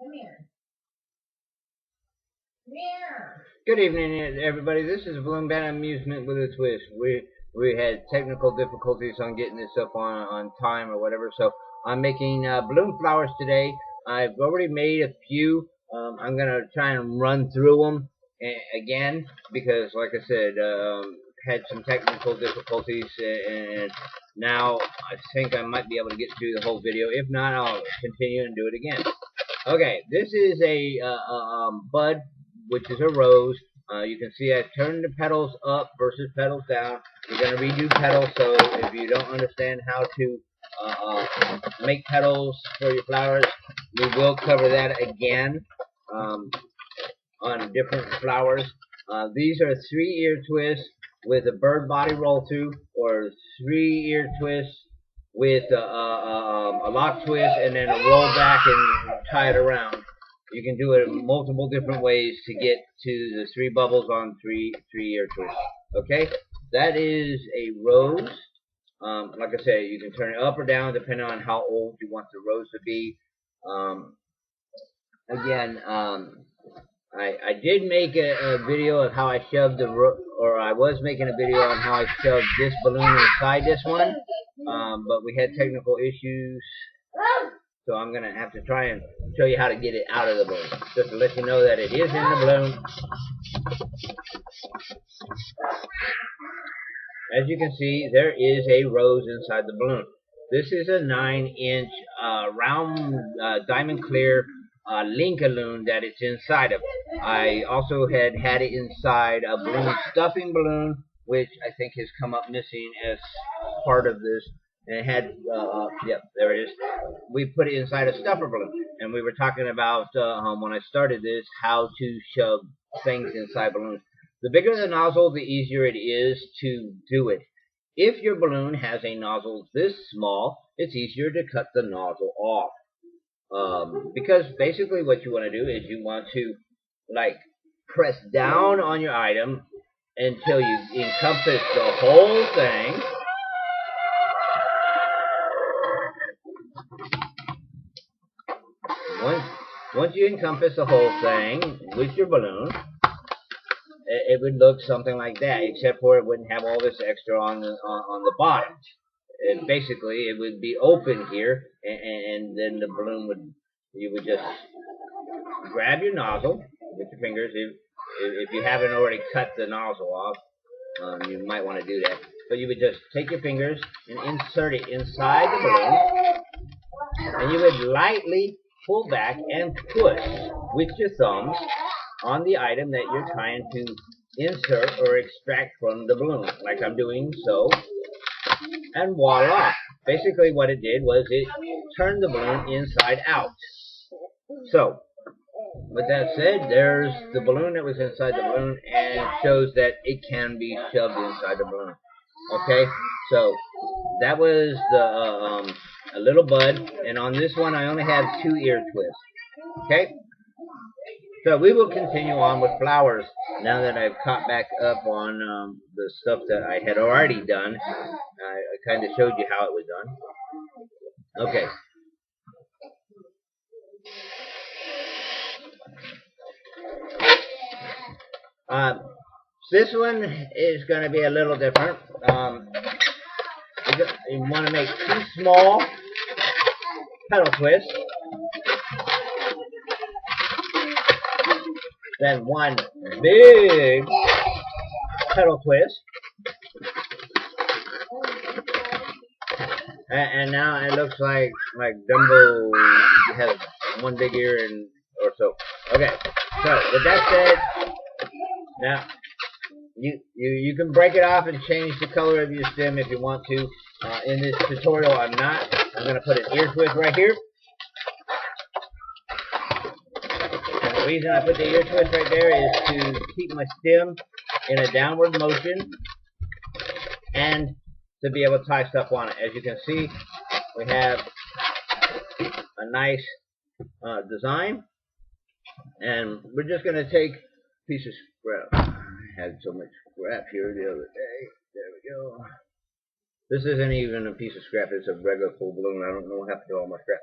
Come here. Come here. Good evening, everybody. This is Balloon Bandit of Amusement with a twist. We had technical difficulties on getting this up on time or whatever, so I'm making balloon flowers today. I've already made a few. I'm gonna try and run through them again because, like I said, had some technical difficulties, and now I think I might be able to get through the whole video. If not, I'll continue and do it again. Okay, this is a bud, which is a rose. You can see I turned the petals up versus petals down. We're going to redo petals, so if you don't understand how to make petals for your flowers, we will cover that again on different flowers. These are 3-ear twists with a bird body roll through, or 3-ear twists with a lock twist and then a roll back and tie it around. You can do it multiple different ways to get to the 3 bubbles on 3-ear twists. Okay, that is a rose. Like I said, you can turn it up or down depending on how old you want the rose to be. Again, I did make a video of how I shoved or I was making a video on how I shoved this balloon inside this one, but we had technical issues, so I'm going to have to try and show you how to get it out of the balloon, just to let you know that it is in the balloon. As you can see, there is a rose inside the balloon. This is a 9-inch round diamond clear Linkaloo that it's inside of. I also had it inside a balloon stuffing balloon, which I think has come up missing as part of this. And it had, yep, there it is. We put it inside a stuffer balloon, and we were talking about when I started this how to shove things inside balloons. The bigger the nozzle, the easier it is to do it. If your balloon has a nozzle this small, it's easier to cut the nozzle off. Because basically what you want to do is you want to like press down on your item until you encompass the whole thing. Once you encompass the whole thing with your balloon, it would look something like that, except for it wouldn't have all this extra on the bottom. Basically, it would be open here, and then the balloon you would just grab your nozzle with your fingers. If you haven't already cut the nozzle off, you might want to do that. But you would just take your fingers and insert it inside the balloon, and you would lightly pull back and push with your thumbs on the item that you're trying to insert or extract from the balloon, like I'm doing so, and voila. Basically what it did was it turned the balloon inside out. So, with that said, there's the balloon that was inside the balloon, and it shows that it can be shoved inside the balloon. Okay, so that was the a little bud, and on this one I only have 2-ear twists. Okay, so we will continue on with flowers now that I've caught back up on the stuff that I had already done. I kind of showed you how it was done. Okay. This one is going to be a little different. You want to make 2 small petal twists, then 1 big petal twist, and now it looks like Dumbo has 1 big ear and or so. Okay, so with that said, now you can break it off and change the color of your stem if you want to. In this tutorial, I'm not. I'm going to put an ear twist right here. And the reason I put the ear twist right there is to keep my stem in a downward motion and to be able to tie stuff on it. As you can see, we have a nice design, and we're just going to take a piece of scrap. I had so much scrap here the other day. There we go. This isn't even a piece of scrap, it's a regular full balloon. I don't know what happened to all my scrap.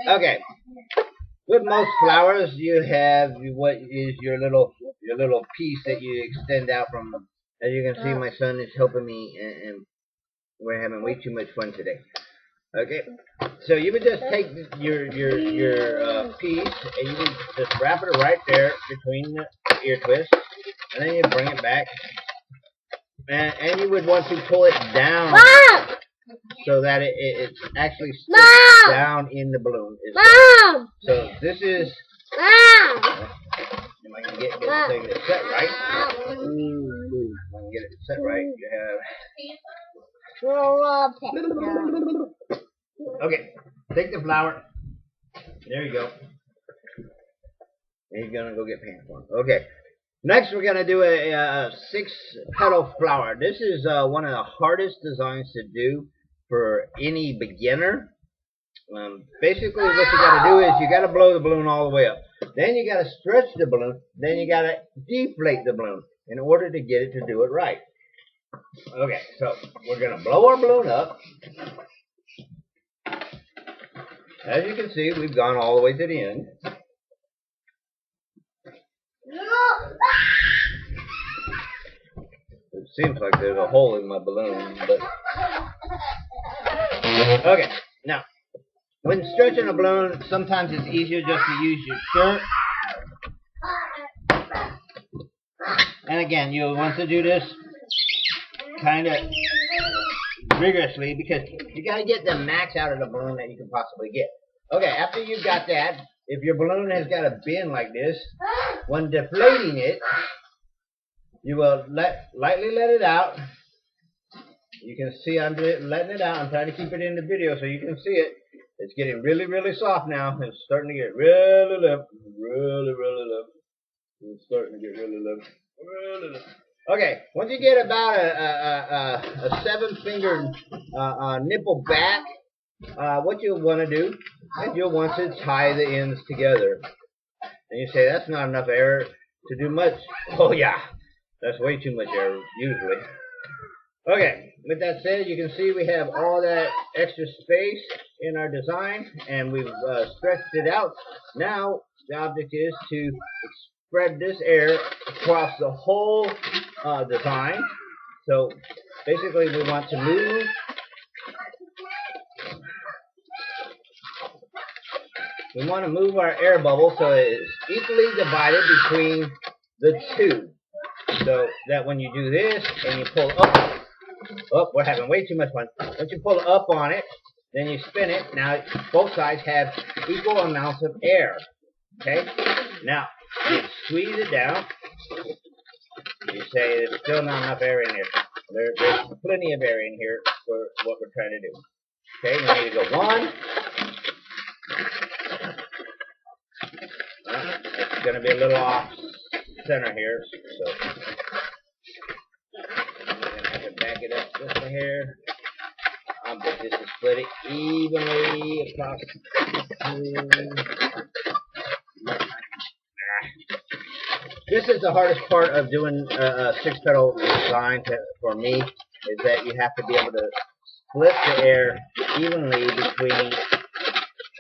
Okay. With most flowers, you have what is your little piece that you extend out from. As you can see, my son is helping me, and we're having way too much fun today. Okay, so you would just take your piece and you would just wrap it right there between the ear twists, and then you bring it back, and you would want to pull it down so that it actually sticks down in the balloon itself. So this is. Am I gonna get it set right? If I can get it set right, you have. Okay, take the flower. There you go. And you're gonna go get paint for it. Okay. Next, we're gonna do a 6-petal flower. This is one of the hardest designs to do for any beginner. Basically, what you gotta do is you gotta blow the balloon all the way up. Then you gotta stretch the balloon. Then you gotta deflate the balloon in order to get it to do it right. Okay, so we're gonna blow our balloon up. As you can see, we've gone all the way to the end. It seems like there's a hole in my balloon, but okay. Now, when stretching a balloon, sometimes it's easier just to use your shirt. And again, you'll want to do this kind of rigorously because you got to get the max out of the balloon that you can possibly get. Okay, after you've got that, if your balloon has got a bend like this, when deflating it, you will lightly let it out. You can see I'm letting it out. I'm trying to keep it in the video so you can see it. It's getting really, really soft now. It's starting to get really limp. Really, really limp. It's starting to get really limp. Really limp. Okay, once you get about a 7-finger nipple back, what you'll want to do is you'll want to tie the ends together. And you say, that's not enough air to do much. Oh yeah, that's way too much air usually. Okay, with that said, you can see we have all that extra space in our design, and we've stretched it out. Now, the object is to spread this air across the whole design. So, basically, we want to move our air bubble so it's equally divided between the two. So that when you do this and you pull up, oh, we're having way too much fun. Once you pull up on it, then you spin it. Now both sides have equal amounts of air. Okay? Now you squeeze it down. You say there's still not enough air in here. There's plenty of air in here for what we're trying to do. Okay, we need to go 1. It's going to be a little off center here, so I'm going to have to back it up just a hair. I'm just to split it evenly across This is the hardest part of doing a 6-petal design for me, is that you have to be able to split the air evenly between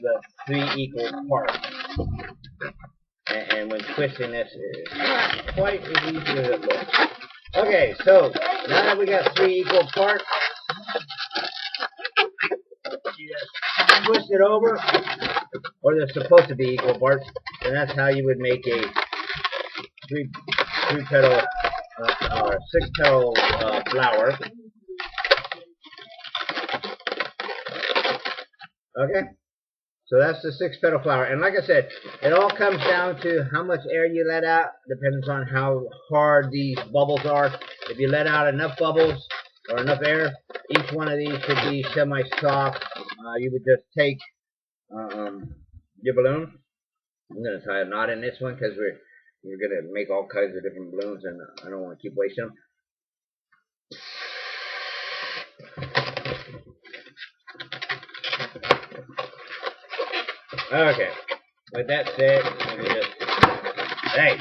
the 3 equal parts. And when twisting this, it's not quite as easy as it looks. Okay, so now that we got 3 equal parts, you just twist it over, or they're supposed to be equal parts, and that's how you would make a 3-petal or 6-petal flower. Okay. So that's the 6-petal flower. And like I said, it all comes down to how much air you let out. Depends on how hard these bubbles are. If you let out enough bubbles or enough air, each one of these should be semi-soft. You would just take your balloon. I'm going to tie a knot in this one because we're going to make all kinds of different balloons, and I don't want to keep wasting them. Okay, with that said, let me just, hey.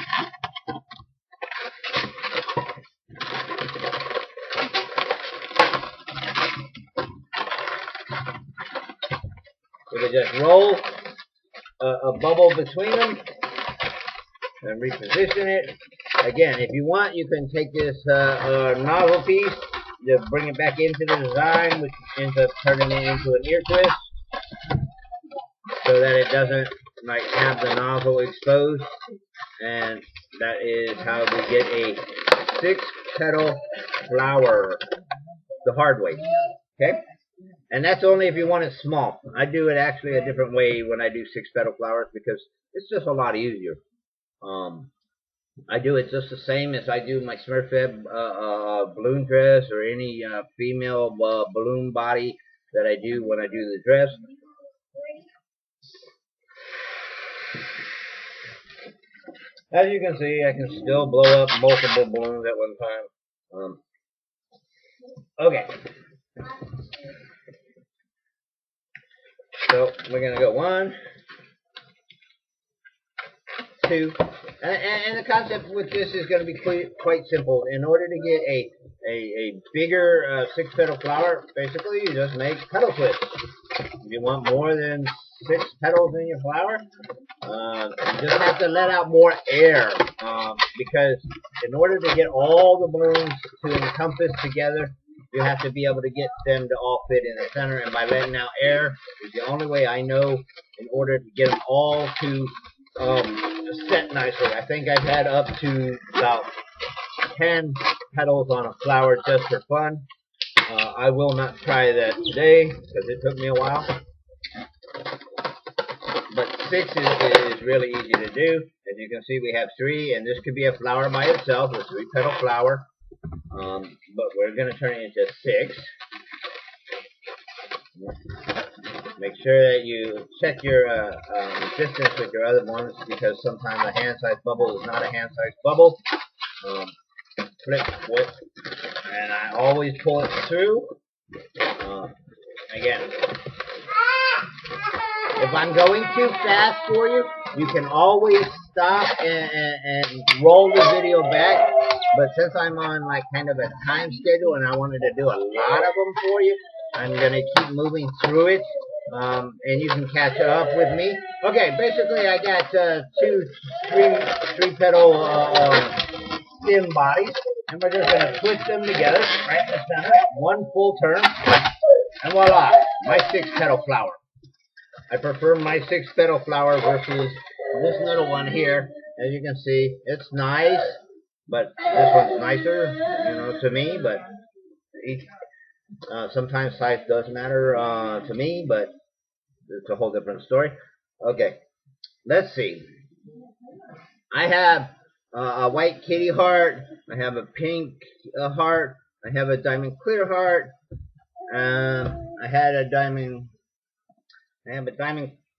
We can just roll a bubble between them and reposition it. Again, if you want, you can take this nozzle piece, to bring it back into the design, which ends up turning it into an ear twist, so that it doesn't like have the nozzle exposed. And that is how we get a 6-petal flower the hard way. Okay? And that's only if you want it small. I do it actually a different way when I do 6-petal flowers because it's just a lot easier. I do it just the same as I do my Smurfette balloon dress or any female balloon body that I do when I do the dress. As you can see, I can still blow up multiple balloons at one time. Okay. So we're going to go 1, 2, and the concept with this is going to be quite simple. In order to get a bigger 6-petal flower, basically you just make petal twists. If you want more than 6 petals in your flower, you just have to let out more air, because in order to get all the balloons to encompass together, you have to be able to get them to all fit in the center, and by letting out air is the only way I know in order to get them all to set nicely. I think I've had up to about 10 petals on a flower just for fun. I will not try that today because it took me a while. But 6 is really easy to do. As you can see, we have 3, and this could be a flower by itself, a 3-petal flower. But we're going to turn it into 6. Make sure that you check your distance with your other ones, because sometimes a hand-sized bubble is not a hand-sized bubble. Flip, whip, and I always pull it through. Again, if I'm going too fast for you, you can always stop and roll the video back. But since I'm on like kind of a time schedule and I wanted to do a lot of them for you, I'm going to keep moving through it. And you can catch up with me. Okay, basically I got 3-petal stem bodies, and we're just going to twist them together right in the center, 1 full turn, and voila, my 6-petal flower. I prefer my 6-petal flower versus this little one here. As you can see, it's nice, but this one's nicer, to me. But sometimes size does matter to me, but it's a whole different story. Okay, let's see. I have a white kitty heart. I have a pink heart. I have a diamond clear heart. I have a diamond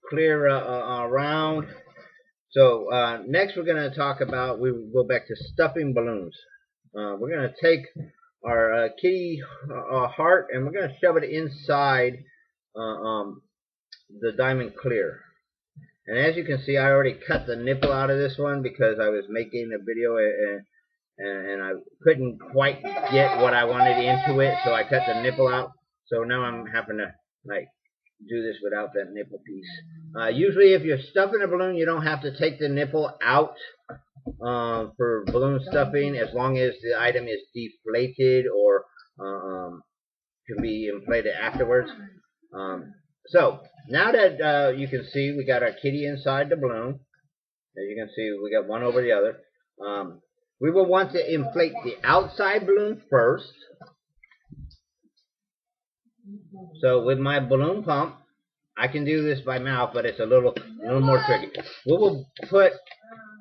clear round. So next we're going to talk about, we will go back to stuffing balloons. We're going to take our kitty heart and we're going to shove it inside the diamond clear. And as you can see, I already cut the nipple out of this one because I was making a video and I couldn't quite get what I wanted into it, so I cut the nipple out. So now I'm having to do this without that nipple piece. Usually if you're stuffing a balloon, you don't have to take the nipple out for balloon stuffing, as long as the item is deflated or can be inflated afterwards. So now that you can see we got our kitty inside the balloon, as you can see we got one over the other. We will want to inflate the outside balloon first. So with my balloon pump, I can do this by mouth, but it's a little more tricky. We will put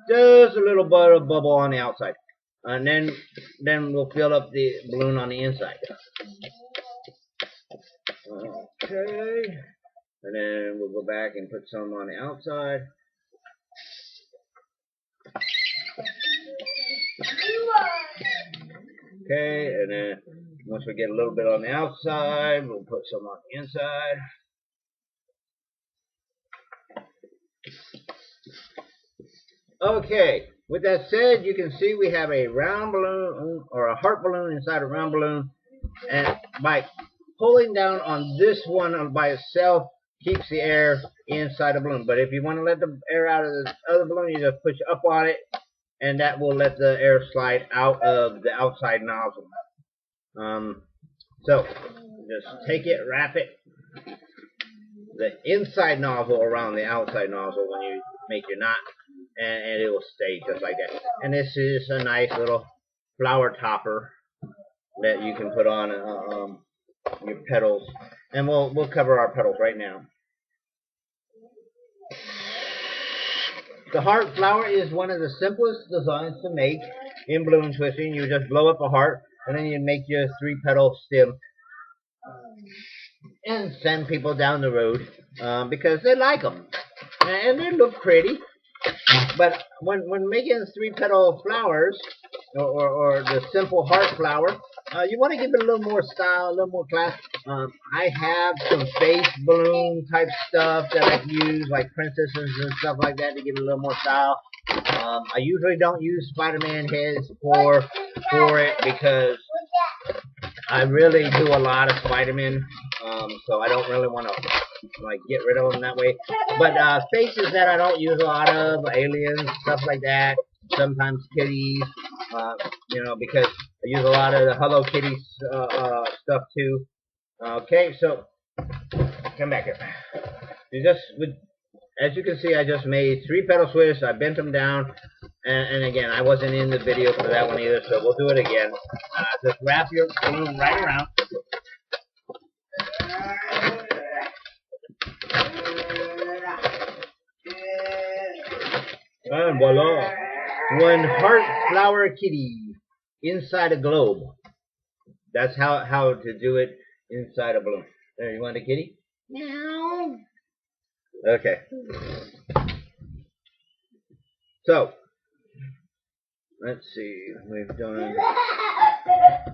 just a little bit of bubble on the outside, and then we'll fill up the balloon on the inside. Okay, and then we'll go back and put some on the outside. Okay, and then once we get a little bit on the outside, we'll put some on the inside. Okay, with that said, you can see we have a round balloon, or a heart balloon inside a round balloon, and by pulling down on this one by itself, keeps the air inside the balloon. But if you want to let the air out of the other balloon, you just push up on it, and that will let the air slide out of the outside nozzle. So just take it, wrap it, the inside nozzle around the outside nozzle when you make your knot, and it will stay just like that. And this is a nice little flower topper that you can put on your petals, and we'll cover our petals right now. The heart flower is one of the simplest designs to make in balloon twisting. You just blow up a heart, and then you make your 3-petal stem and send people down the road because they like them and they look pretty. But when making 3-petal flowers or the simple heart flower, you want to give it a little more style, a little more class. I have some face balloon type stuff that I can use, like princesses and stuff like that, to give it a little more style. I usually don't use Spider-Man heads for it because I really do a lot of Spider-Man, so I don't really want to like get rid of them that way. But faces that I don't use a lot of, aliens, stuff like that. Sometimes kitties, you know, because I use a lot of the Hello Kitty stuff too. Okay, so come back here. You just as you can see, I just made 3-petal switches. I bent them down, and again, I wasn't in the video for that one either, so we'll do it again. Just wrap your balloon right around. And voila! One heart flower kitty inside a globe. That's how to do it inside a balloon. There, you want a kitty? Meow. Okay. So, let's see. We've done.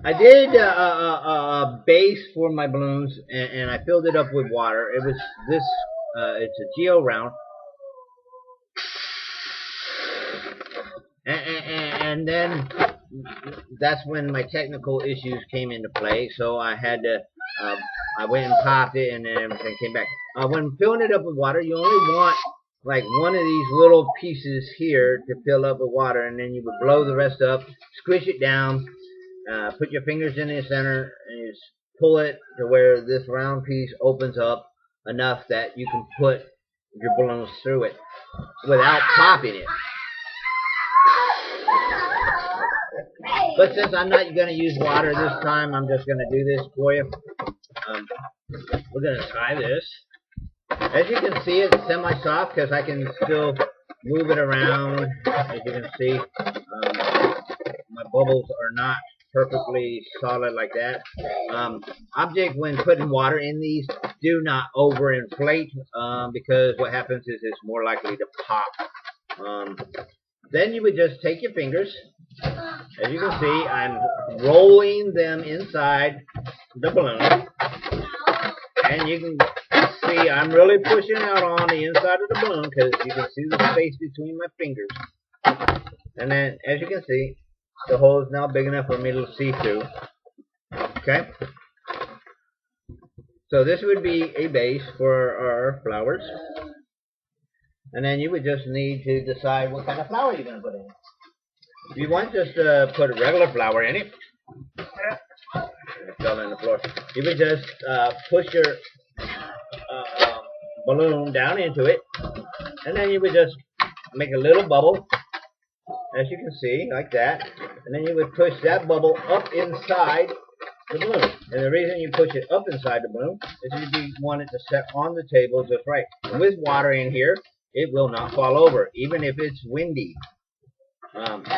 I did a base for my balloons, and I filled it up with water. It was this. It's a geo round. And then that's when my technical issues came into play. So I had to, I went and popped it, and then everything came back. When filling it up with water, you only want like one of these little pieces here to fill up with water, and then you would blow the rest up, squish it down, put your fingers in the center, and you just pull it to where this round piece opens up enough that you can put your balloons through it without popping it. But since I'm not going to use water this time, I'm just going to do this for you. We're going to try this. As you can see, it's semi-soft because I can still move it around. As you can see, my bubbles are not perfectly solid like that. Object when putting water in these, do not overinflate because what happens is it's more likely to pop. Then you would just take your fingers. As you can see, I'm rolling them inside the balloon. And you can see I'm really pushing out on the inside of the balloon because you can see the space between my fingers. And then, as you can see, the hole is now big enough for me to see through. Okay? So this would be a base for our flowers. And then you would just need to decide what kind of flower you're going to put in. If you want just to put a regular flower in it, it fell on the floor. You would just push your balloon down into it, and then you would just make a little bubble, as you can see, like that. And then you would push that bubble up inside the balloon. And the reason you push it up inside the balloon is you want it to set on the table just right. And with water in here, it will not fall over, even if it's windy.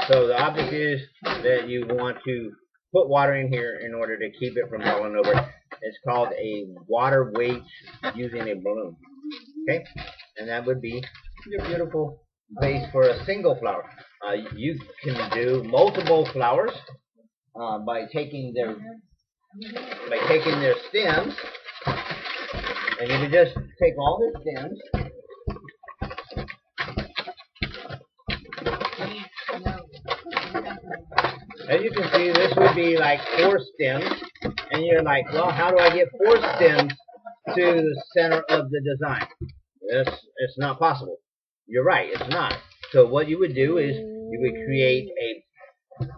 So the object is that you want to put water in here in order to keep it from falling over. It's called a water weight using a balloon. Okay? And that would be your beautiful base for a single flower. You can do multiple flowers by taking their stems, and you can just take all the stems. As you can see, this would be like 4 stems, and you're like, well, how do I get 4 stems to the center of the design. It's not possible. You're right, it's not. So what you would do is you would create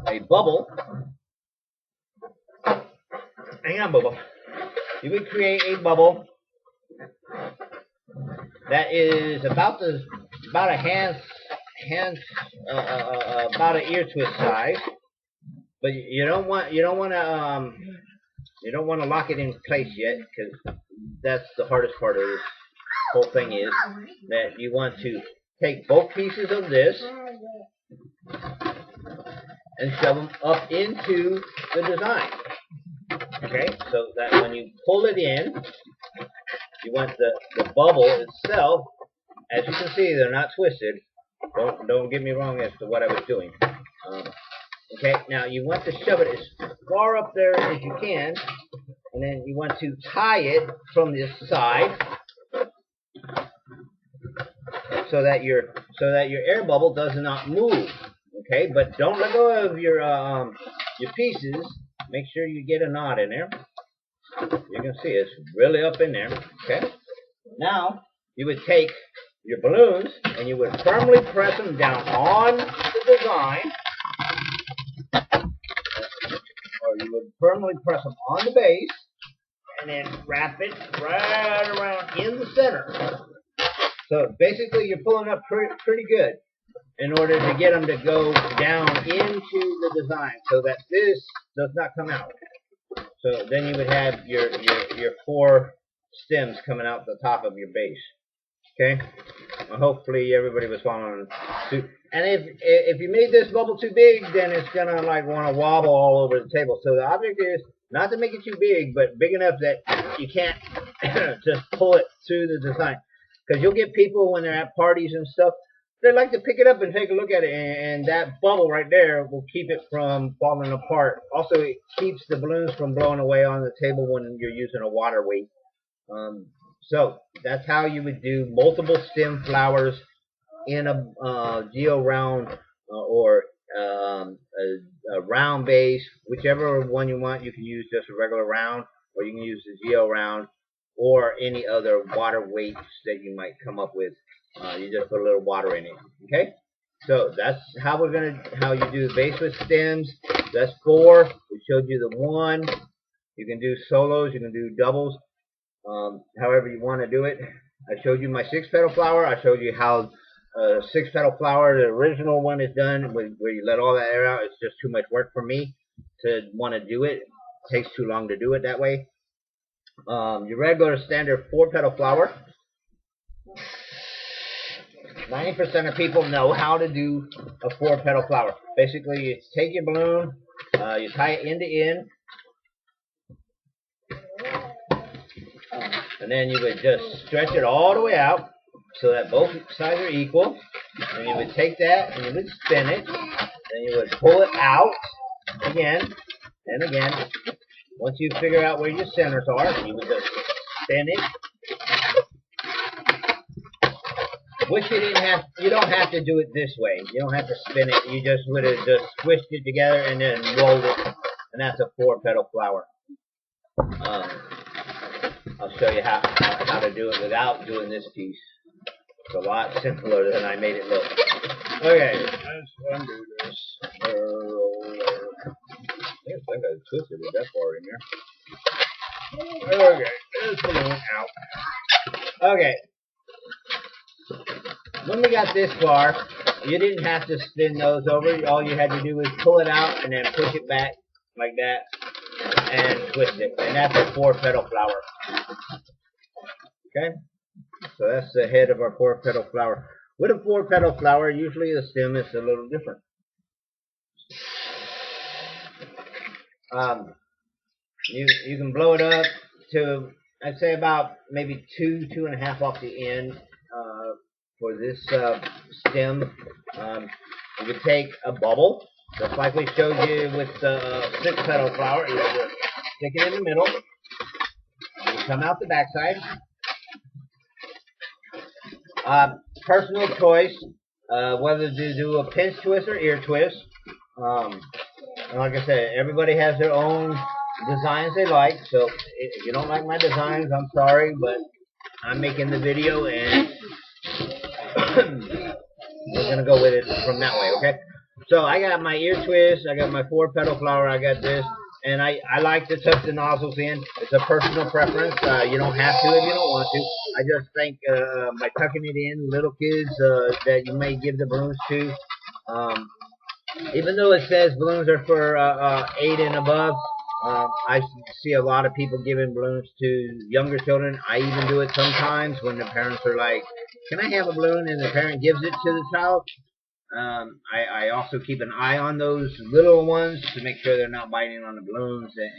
a bubble. Hang on, bubble. You would create a bubble that is about a hand about an ear twist size, but you don't want to lock it in place yet, because that's the hardest part of this whole thing, is that you want to take both pieces of this and shove them up into the design. Okay, so that when you pull it in, you want the bubble itself. As you can see, they're not twisted. Don't get me wrong as to what I was doing. Okay, now you want to shove it as far up there as you can, and then you want to tie it from this side so that your air bubble does not move. Okay, but don't let go of your pieces. Make sure you get a knot in there. You can see it's really up in there. Okay, now you would take your balloons and you would firmly press them down on the design, or you would firmly press them on the base, and then wrap it right around in the center. So basically you're pulling up pretty good in order to get them to go down into the design so that this does not come out. So then you would have your 4 stems coming out the top of your base. Okay? Well, hopefully everybody was following suit. And if you made this bubble too big, then it's gonna like want to wobble all over the table. So the object is not to make it too big, but big enough that you can't just pull it through the design. Because you'll get people when they're at parties and stuff, they like to pick it up and take a look at it, and that bubble right there will keep it from falling apart. Also, it keeps the balloons from blowing away on the table when you're using a water weight. So that's how you would do multiple stem flowers in a geo round or a round base, whichever one you want. You can use just a regular round, or you can use the geo round, or any other water weights that you might come up with. You just put a little water in it. Okay, so that's how you do the base with stems. That's 4. We showed you the 1. You can do solos, you can do doubles, however you want to do it. I showed you my 6-petal flower. I showed you how 6-petal flower, the original one, is done where you let all that air out. It's just too much work for me to want to do it. It takes too long to do it that way. Your regular standard 4-petal flower. 90% of people know how to do a 4-petal flower. Basically, you take your balloon, you tie it end to end, and then you would just stretch it all the way out so that both sides are equal. And you would take that and you would spin it, then you would pull it out again and again. Once you figure out where your centers are, you would just spin it. Which you don't have to do it this way. You don't have to spin it. You just would have just squished it together and then rolled it, and that's a 4-petal flower. I'll show you how to do it without doing this piece. It's a lot simpler than I made it look. Okay, let's undo this. I think I twisted it that far in here. Okay, this balloon out. Okay. When we got this far, you didn't have to spin those over. All you had to do was pull it out and then push it back like that and twist it. And that's a 4-petal flower. Okay? So that's the head of our 4-petal flower. With a 4-petal flower, usually the stem is a little different. You can blow it up to, I'd say, about maybe 2.5 off the end. For this stem, you could take a bubble, just like we showed you with the 6-petal flower. You just stick it in the middle, and you come out the backside. Personal choice, whether to do a pinch twist or ear twist. And like I said, everybody has their own designs they like. So if you don't like my designs, I'm sorry, but I'm making the video and we're gonna go with it from that way, okay? So I got my ear twist, I got my 4-petal flower, I got this, and I like to tuck the nozzles in. It's a personal preference. You don't have to if you don't want to. I just think by tucking it in, little kids that you may give the balloons to, even though it says balloons are for 8 and above, I see a lot of people giving balloons to younger children. I even do it sometimes when the parents are like, "Can I have a balloon?" and the parent gives it to the child. I also keep an eye on those little ones to make sure they're not biting on the balloons, and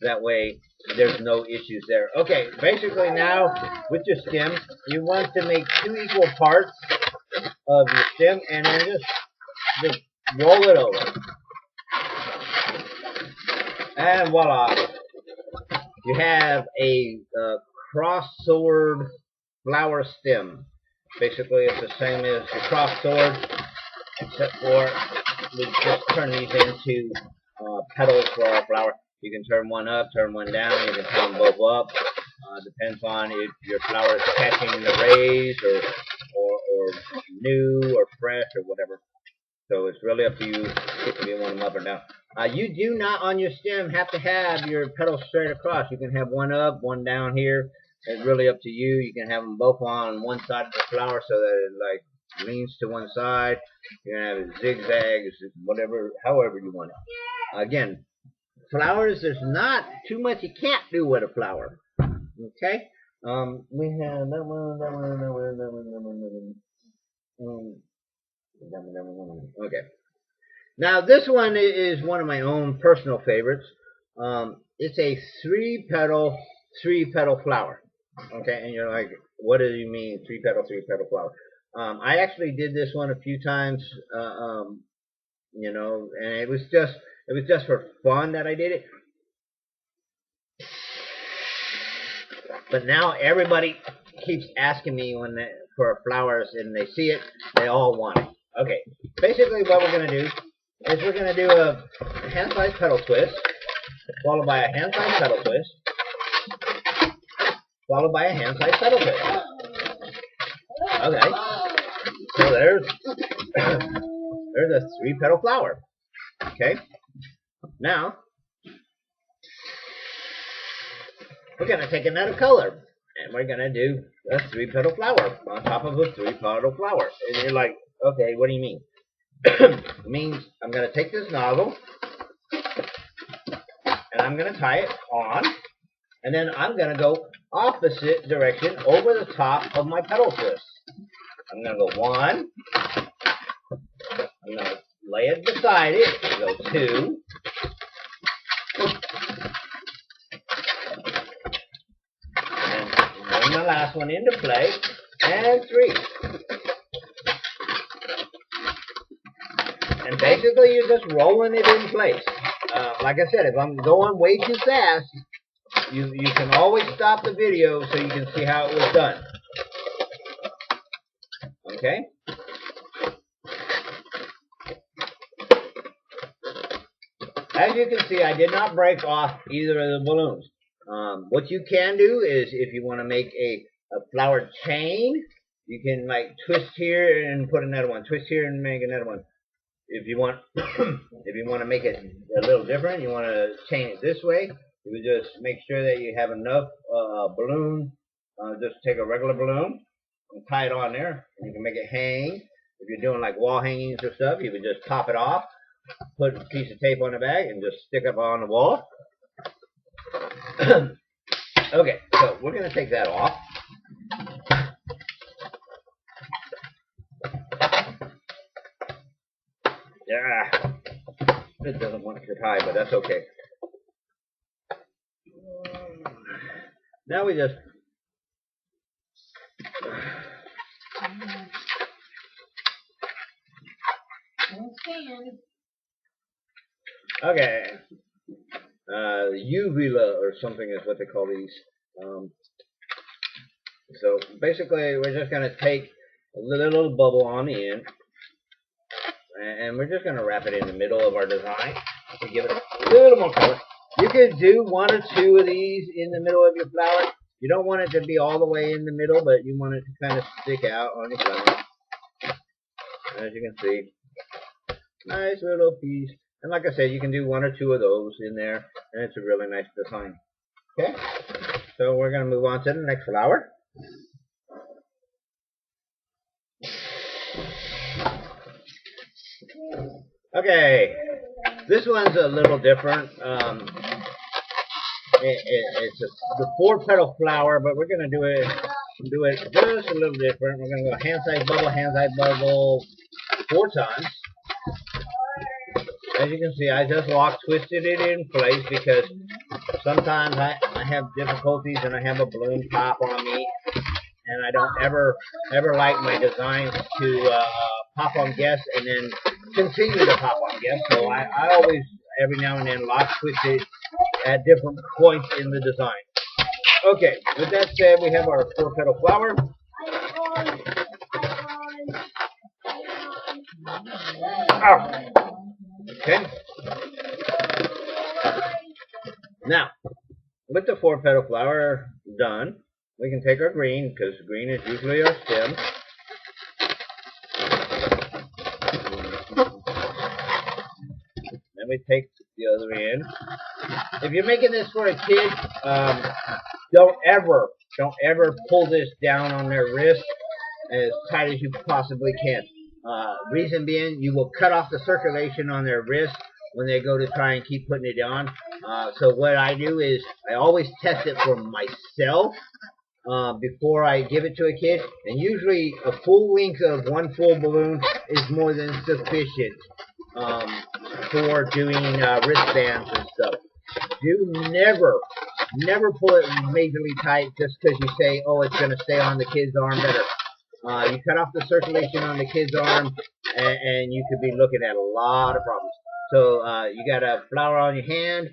that way there's no issues there. Okay, basically now with your stem, you want to make 2 equal parts of your stem, and then just roll it over. And voila, you have a cross sword flower stem. Basically, it's the same as the cross sword, except for we just turn these into petals for our flower. You can turn one up, turn one down. You can turn them both up. Depends on if your flower is catching the rays or new or fresh or whatever. So it's really up to you if you want them up or down. You do not on your stem have to have your petals straight across. You can have one up, one down here. It's really up to you. You can have them both on one side of the flower so that it like leans to one side. You can have it zigzags, whatever, however you want it. Again, flowers, there's not too much you can't do with a flower. Okay? We have that one, that one, that one, that one, that one, that one. Okay. Now this one is one of my own personal favorites. It's a 3-petal flower. Okay, and you're like, what do you mean 3-petal flower? I actually did this one a few times, you know, and it was just for fun that I did it. But now everybody keeps asking me for flowers, and they see it, they all want it. Okay, basically what we're gonna do is we're gonna do a hand-sized petal twist, followed by a hand-sized petal twist, followed by a hand-sized petal twist. Okay, so there's a 3-petal flower. Okay, now we're gonna take another color, and we're gonna do a 3-petal flower on top of a 3-petal flower. And you're like, okay, what do you mean? It means I'm gonna take this nozzle, and I'm gonna tie it on, and then I'm gonna go opposite direction over the top of my petal twist. I'm gonna go 1. I'm gonna lay it beside it. Go 2. And bring the last one into play. And 3. And basically, you're just rolling it in place. Like I said, if I'm going way too fast, you can always stop the video so you can see how it was done. Okay? As you can see, I did not break off either of the balloons. What you can do is, if you want to make a flower chain, you can like twist here and put another one, twist here and make another one. If you want, if you want to make it a little different, you want to chain it this way. You would just make sure that you have enough balloon. Just take a regular balloon and tie it on there. And you can make it hang. If you're doing like wall hangings or stuff, you would just pop it off, put a piece of tape on the back, and just stick it on the wall. Okay, so we're going to take that off. Yeah, it doesn't want to tie, but that's okay. Now we just okay. Uvula or something is what they call these. So basically, we're just going to take a little bubble on the end, and we're just going to wrap it in the middle of our design to give it a little more color. You could do 1 or 2 of these in the middle of your flower. You don't want it to be all the way in the middle, but you want it to kind of stick out on your flower. As you can see, nice little piece. And like I said, you can do 1 or 2 of those in there, and it's a really nice design. Okay, so we're going to move on to the next flower. Okay, this one's a little different. It's the 4-petal flower, but we're going to do it just a little different. We're going to go hand side bubble 4 times. As you can see, I just twisted it in place because sometimes I have difficulties and I have a balloon pop on me, and I don't ever like my designs to pop on guests and then continue to pop on guests. So I always, every now and then, twist it at different points in the design. Okay, with that said, we have our 4-petal flower. Okay. Now, with the 4-petal flower done, we can take our green, because green is usually our stem. Then we take the other end. If you're making this for a kid, don't ever pull this down on their wrist as tight as you possibly can. Reason being, you will cut off the circulation on their wrist when they go to try and keep putting it on. So what I do is I always test it for myself before I give it to a kid, and usually a full length of 1 full balloon is more than sufficient for doing wristbands and stuff. Do never pull it majorly tight just because you say, oh, it's going to stay on the kid's arm better. You cut off the circulation on the kid's arm, and you could be looking at a lot of problems. So you got a flower on your hand.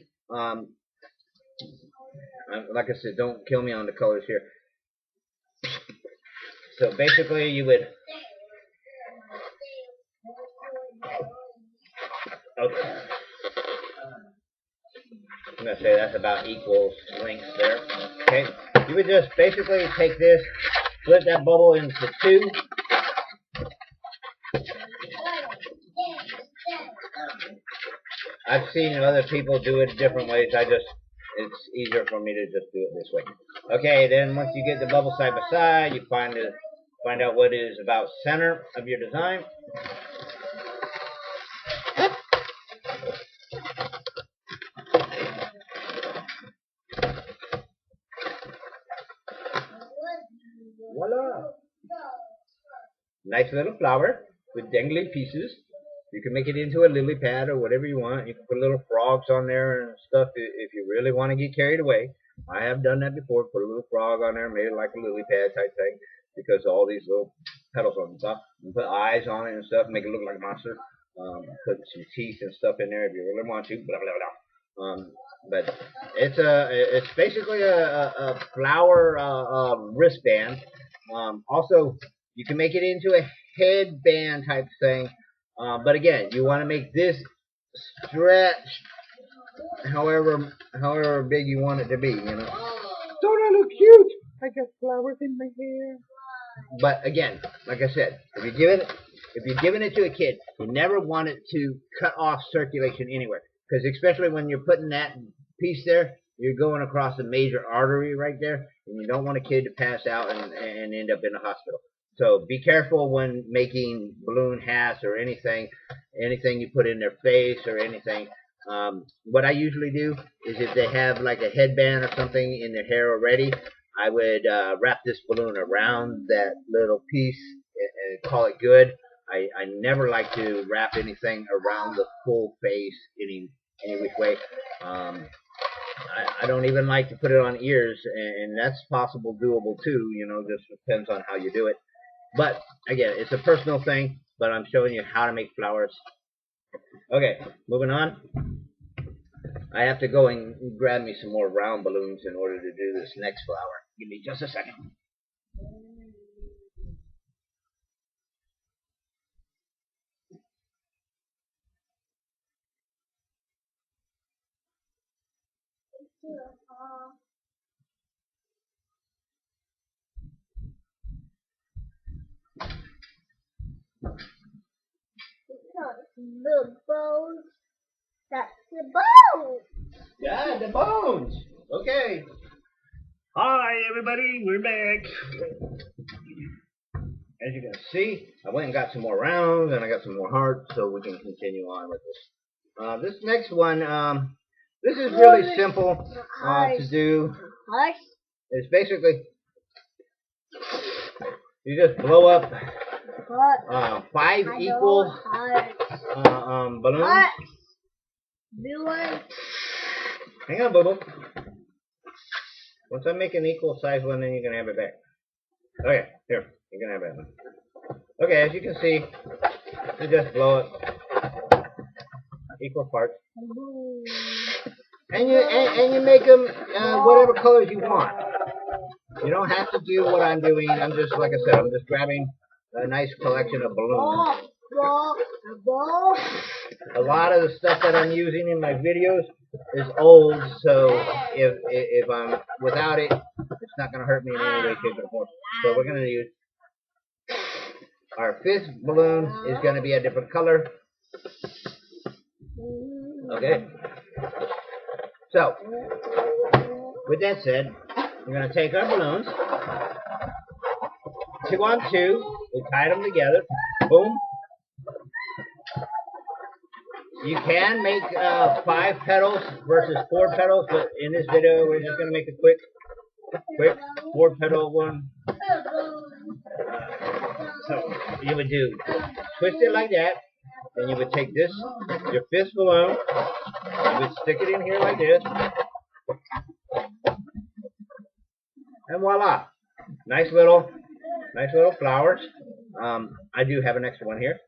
Like I said, don't kill me on the colors here. So basically, you would. Okay. I'm going to say that's about equal lengths there. Okay. You would just basically take this, split that bubble into 2. I've seen other people do it different ways. It's easier for me to just do it this way. Okay, then once you get the bubble side by side, you find out what is about center of your design. Voila! Nice little flower with dangly pieces. You can make it into a lily pad or whatever you want. You can put little frogs on there and stuff if you really want to get carried away. I have done that before. Put a little frog on there, made it like a lily pad type thing, because of all these little petals on the top. You can put eyes on it and stuff, make it look like a monster. Put some teeth and stuff in there if you really want to. Blah blah blah. But it's basically a flower wristband. Also, you can make it into a headband type thing. But again, you want to make this stretch however big you want it to be, you know. Don't I look cute? I got flowers in my hair. But again, like I said, if you're giving it to a kid, you never want it to cut off circulation anywhere, because especially when you're putting that piece there, you're going across a major artery right there, and you don't want a kid to pass out and end up in a hospital. So be careful when making balloon hats or anything you put in their face or anything. What I usually do is if they have like a headband or something in their hair already, I would wrap this balloon around that little piece and call it good. I never like to wrap anything around the full face any which way. I don't even like to put it on ears, and that's possible doable too, you know, just depends on how you do it. But again, it's a personal thing, but I'm showing you how to make flowers. Okay, moving on. I have to go and grab me some more round balloons in order to do this next flower. Give me just a second. The bones. That's the bones. Yeah, the bones. Okay. Hi, everybody. We're back. As you can see, I went and got some more rounds, and I got some more hearts, so we can continue on with this. This next one, this is really simple to do. It's basically, you just blow up 5 equal balloons. Hang on, Boo-Boo. Once I make an equal size one, then you can have it back. Okay, here, you can have it. Okay, as you can see, you just blow it equal parts, and you make them whatever colors you want. You don't have to do what I'm doing. I'm just, like I said, I'm just grabbing a nice collection of balloons. A lot of the stuff that I'm using in my videos is old, so if I'm without it, it's not going to hurt me in any way, shape, or form. So we're going to use our 5th balloon is going to be a different color. Okay. So with that said, we're going to take our balloons, 2 on 2. We tie them together. Boom. You can make 5 petals versus 4 petals, but in this video we're just going to make a quick 4 petal one. So you would do twist it like that, then you would take this, your 5th balloon, you would stick it in here like this, and voila, nice little flowers. I do have an extra one here.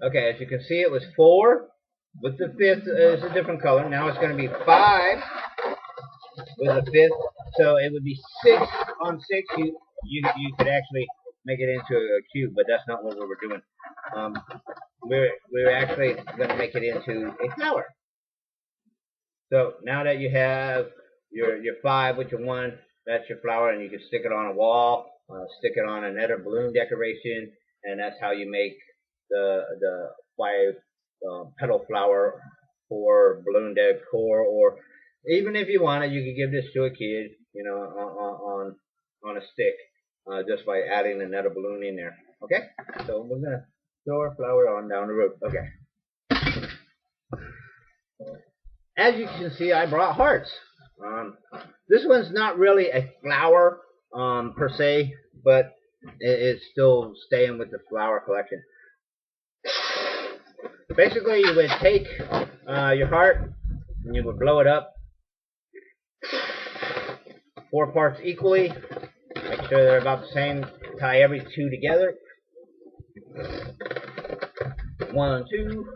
Okay, as you can see, it was 4 with the 5th is a different color. Now it's going to be 5 with the 5th, so it would be 6 on 6. You could actually make it into a cube, but that's not what we were doing. We're actually going to make it into a flower. So now that you have your 5 with your 1, that's your flower, and you can stick it on a wall, stick it on another balloon decoration, and that's how you make the 5 petal flower for balloon decor. Or even if you want it, you could give this to a kid, you know, on a stick, just by adding another balloon in there. Okay, so we're gonna throw our flower on down the road. Okay. As you can see, I brought hearts. This one's not really a flower per se, but it's still staying with the flower collection. Basically, you would take your heart and you would blow it up 4 parts equally. Make sure they're about the same. Tie every 2 together. 1, 2.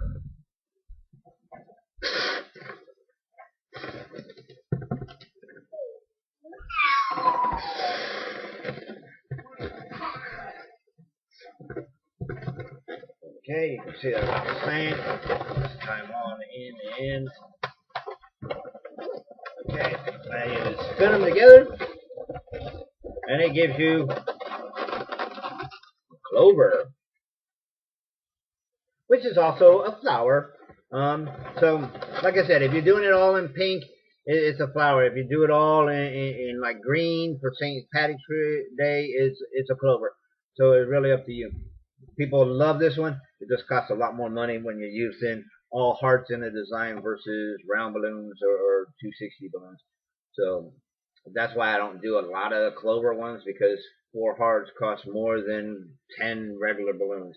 Okay, you can see they're about the same. Just tie them on in the end. Okay, now you just spin them together, and it gives you clover, which is also a flower. So, like I said, if you're doing it all in pink, it's a flower. If you do it all in like green for St. Patrick's Day, it's a clover. So it's really up to you. People love this one. It just costs a lot more money when you're using all hearts in a design versus round balloons or 260 balloons. So that's why I don't do a lot of clover ones, because 4 hearts cost more than 10 regular balloons.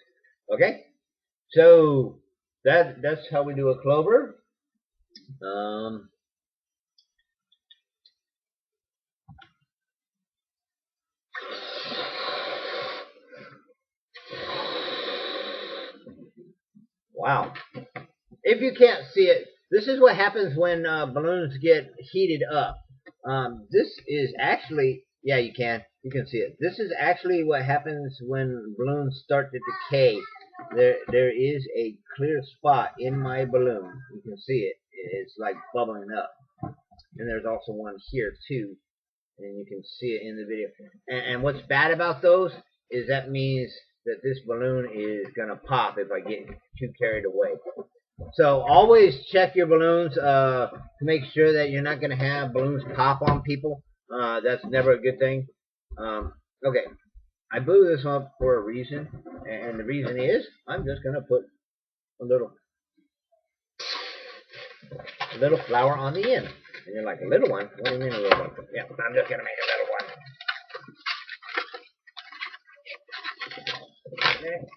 Okay, so that's how we do a clover. Wow. If you can't see it, this is what happens when balloons get heated up. This is actually Yeah, you can. You can see it. This is actually what happens when balloons start to decay. There is a clear spot in my balloon. You can see it. It's like bubbling up. And there's also one here too. And you can see it in the video. And what's bad about those is that means that this balloon is going to pop if I get too carried away. So always check your balloons to make sure that you're not going to have balloons pop on people. That's never a good thing. Okay, I blew this up for a reason, and the reason is I'm just going to put a little flower on the end. And you're like, a little one? What do you mean a little one? Yeah, I'm just going to make a little one. Okay.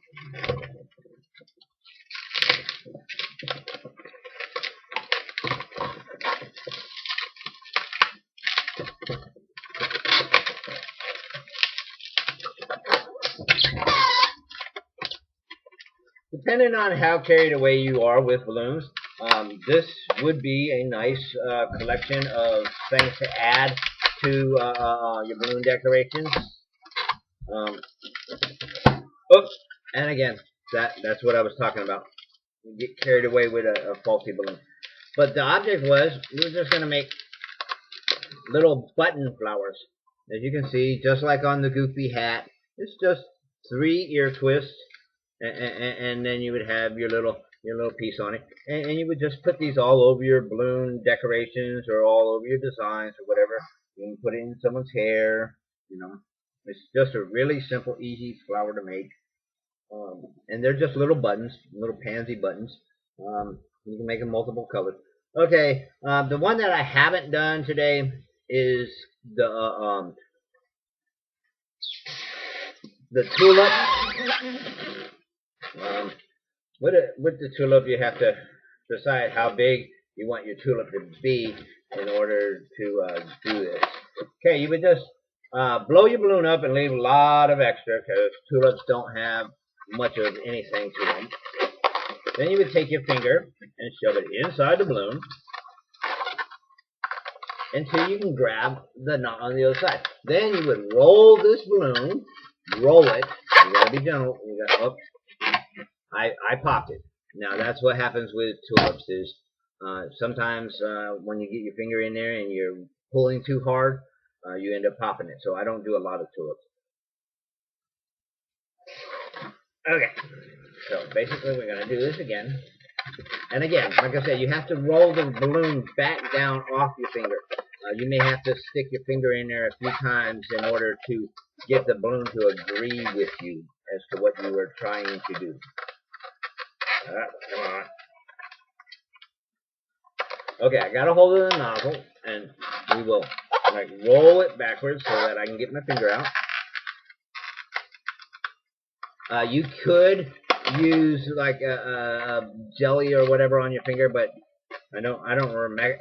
Depending on how carried away you are with balloons, this would be a nice collection of things to add to your balloon decorations. Oops, and again, that's what I was talking about. You get carried away with a faulty balloon. But the object was, we were just going to make little button flowers. As you can see, just like on the Goofy hat, it's just 3 ear twists. And then you would have your little piece on it, and you would just put these all over your balloon decorations or all over your designs or whatever. You can put it in someone's hair. You know, it's just a really simple, easy flower to make. And they're just little buttons, little pansy buttons. You can make them multiple colors. Okay, the one that I haven't done today is the tulip. With the tulip, you have to decide how big you want your tulip to be in order to do this. Okay, you would just blow your balloon up and leave a lot of extra because tulips don't have much of anything to them. Then you would take your finger and shove it inside the balloon until you can grab the knot on the other side. Then you would roll this balloon, roll it. You gotta be gentle. You gotta, oops. I popped it. Now that's what happens with tulips is sometimes when you get your finger in there and you're pulling too hard, you end up popping it. So I don't do a lot of tulips. Okay, so basically we're going to do this again. And again, like I said, you have to roll the balloon back down off your finger. You may have to stick your finger in there a few times in order to get the balloon to agree with you as to what you were trying to do. Come on. Okay, I got a hold of the nozzle, and we will like roll it backwards so that I can get my finger out. You could use like a jelly or whatever on your finger, but I don't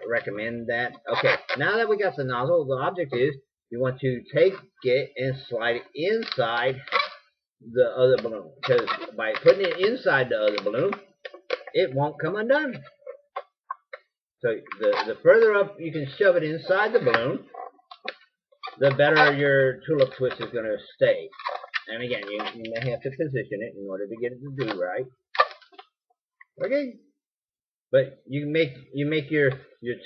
recommend that. Okay, now that we got the nozzle, the object is you want to take it and slide it inside the other balloon, because by putting it inside the other balloon, it won't come undone. So the further up you can shove it inside the balloon, the better your tulip twist is going to stay. And again, you may have to position it in order to get it to do right. Okay, but you make your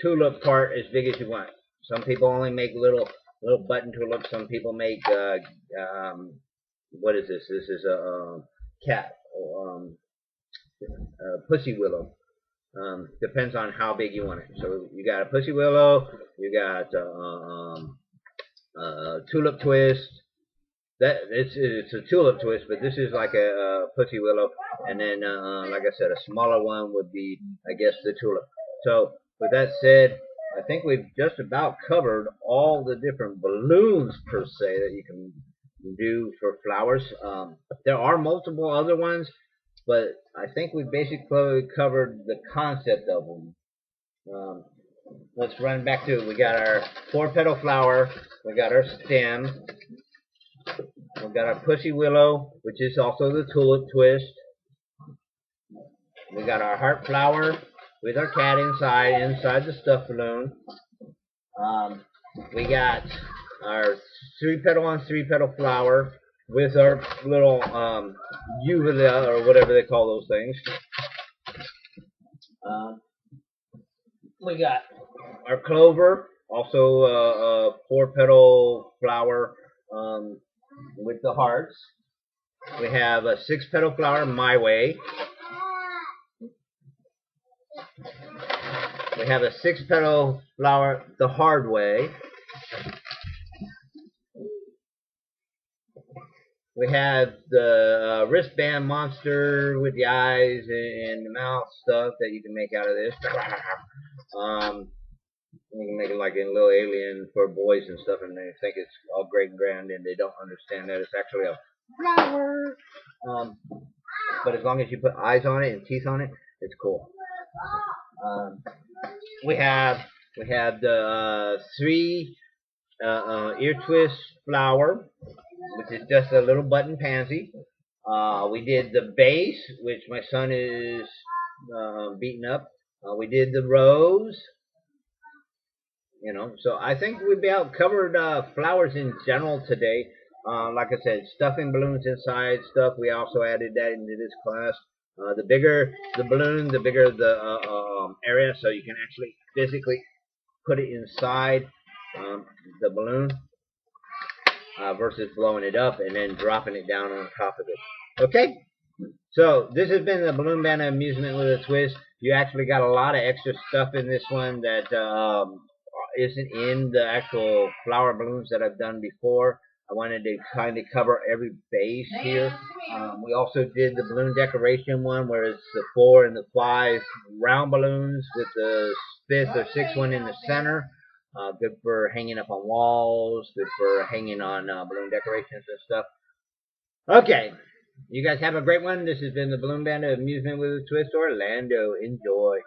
tulip part as big as you want. Some people only make little button tulips. Some people make what is this? This is a cat, pussy willow. Depends on how big you want it. So you got a pussy willow, you got tulip twist. That it's a tulip twist, but this is like a pussy willow, and then like I said, a smaller one would be, I guess, the tulip. So with that said, I think we've just about covered all the different balloons per se that you can do for flowers. There are multiple other ones, but I think we basically covered the concept of them. Let's run back to it. We got our 4-petal flower, we got our stem, we've got our pussy willow, which is also the tulip twist. We got our heart flower with our cat inside the stuffed balloon. We got our 3-petal on 3-petal flower with our little uvula or whatever they call those things. We got our clover, also a 4-petal flower with the hearts. We have a 6-petal flower, My Way. We have a 6-petal flower, The Hard Way. We have the wristband monster with the eyes and the mouth stuff that you can make out of this. You can make it like a little alien for boys and stuff, and they think it's all great and grand, and they don't understand that it's actually a flower. But as long as you put eyes on it and teeth on it, it's cool. We have the 3 ear twist flower, which is just a little button pansy. We did the base, which my son is beating up. We did the rose. You know, so I think we've about covered flowers in general today. Like I said, stuffing balloons inside stuff. We also added that into this class. The bigger the balloon, the bigger the area, so you can actually physically put it inside the balloon versus blowing it up and then dropping it down on top of it. Okay? So this has been the Balloon Bandit of Amusement with a Twist. You actually got a lot of extra stuff in this one that isn't in the actual flower balloons that I've done before. I wanted to kind of cover every base here. We also did the balloon decoration one where it's the 4 and the 5 round balloons with the 5th or 6th one in the center. Good for hanging up on walls, good for hanging on balloon decorations and stuff. Okay, you guys have a great one. This has been the Balloon Bandit of Amusement with a Twist, Orlando. Enjoy.